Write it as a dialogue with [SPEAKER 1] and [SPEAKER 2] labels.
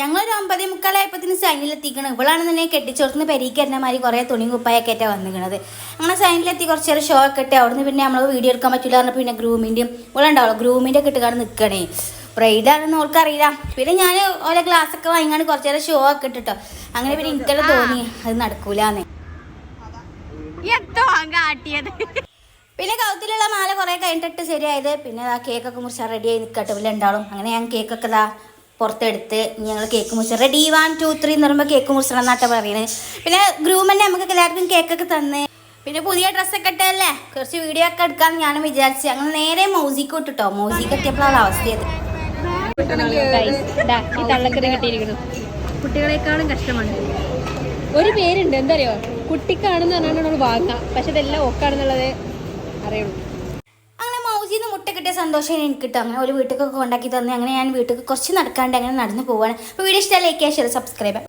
[SPEAKER 1] ഞങ്ങളൊരു 9:45 സൈനിലെത്തിക്കണം. ഇവളാണെന്നുണ്ടെങ്കിൽ കെട്ടിച്ചോർത്തുനിന്ന് പെരീക്ക് വരുന്ന മാതിരി കുറേ തുണിയും കുപ്പായൊക്കെ ആയിട്ടാണ് വന്നിരിക്കുന്നത്. അങ്ങനെ സൈനിലെത്തി കുറച്ച് നേരം ഷോ ഒക്കെ ഇട്ട് അവിടുന്ന് പിന്നെ നമ്മൾ വീഡിയോ എടുക്കാൻ പറ്റില്ല പറഞ്ഞപ്പോൾ പിന്നെ ഗ്രൂമിൻ്റെയും ഇവളുണ്ടാവുള്ളൂ ഗ്രൂമിൻ്റെ ഒക്കെ ഇട്ടുകാണ് നിൽക്കണേ. ബ്രൈഡാണെന്ന് ഓൾക്കറിയില്ല. പിന്നെ ഞാൻ ഓരോ ഗ്ലാസ്സൊക്കെ വാങ്ങിക്കാണ്ട് കുറച്ച് നേരം ഷോ ഒക്കെ ഇട്ടിട്ടോ. അങ്ങനെ പിന്നെ എനിക്കെല്ലാം തോന്നി അത് നടക്കൂലെന്ന്. പിന്നെ കൗത്തിലുള്ള മാല കുറേ കഴിഞ്ഞിട്ട് ശരിയായത്. പിന്നെ ആ കേക്കൊക്കെ മുറിച്ചാൽ റെഡിയായി നിൽക്കട്ടെ ഇവല്ല ഉണ്ടാവും. അങ്ങനെ ഞാൻ കേക്കൊക്കെ പുറത്തെടുത്ത് ഞങ്ങൾ കേക്ക് മുറിച്ച് റെഡി 1 2 3 എന്ന് പറയുമ്പോൾ കേക്ക് മുറിച്ചണം എന്നാട്ടാ പറയുന്നത്. പിന്നെ ഗ്രൂമന്നെ നമുക്ക് എല്ലാവർക്കും കേക്കൊക്കെ തന്ന് പിന്നെ പുതിയ ഡ്രസ്സൊക്കെ ഇട്ടല്ലേ കുറച്ച് വീഡിയോ ഒക്കെ എടുക്കാമെന്ന് ഞാനും വിചാരിച്ചു. അങ്ങനെ നേരെ മൗസിക്ക് ഇട്ടിട്ടോ. മൗസിക്ക് എത്തിയപ്പോഴാണ് അവസ്ഥയത്.
[SPEAKER 2] കുട്ടികളെക്കാളും കഷ്ടമാണ്. ഒരു പേരുണ്ട് എന്താ അറിയോ, കുട്ടിക്കാണെന്ന് പറഞ്ഞാൽ വാങ്ങാം, പക്ഷെ ഇതെല്ലാം ഒക്കാണെന്നുള്ളത് അറിയുള്ളൂ.
[SPEAKER 1] മൗസിന്ന് മുട്ട കിട്ടിയ സന്തോഷം എനിക്ക് കിട്ടും. അങ്ങനെ ഒരു വീട്ടിലൊക്കെ കൊണ്ടാക്കി തന്നെ. അങ്ങനെ ഞാൻ വീട്ടിൽ കുറച്ച് നടക്കാണ്ട് അങ്ങനെ നടന്നു പോവാണ്. അപ്പോൾ വീഡിയോ ഇഷ്ടമായി ലൈക്ക് ചെയ്യുക, ഷെയർ, സബ്സ്ക്രൈബ്.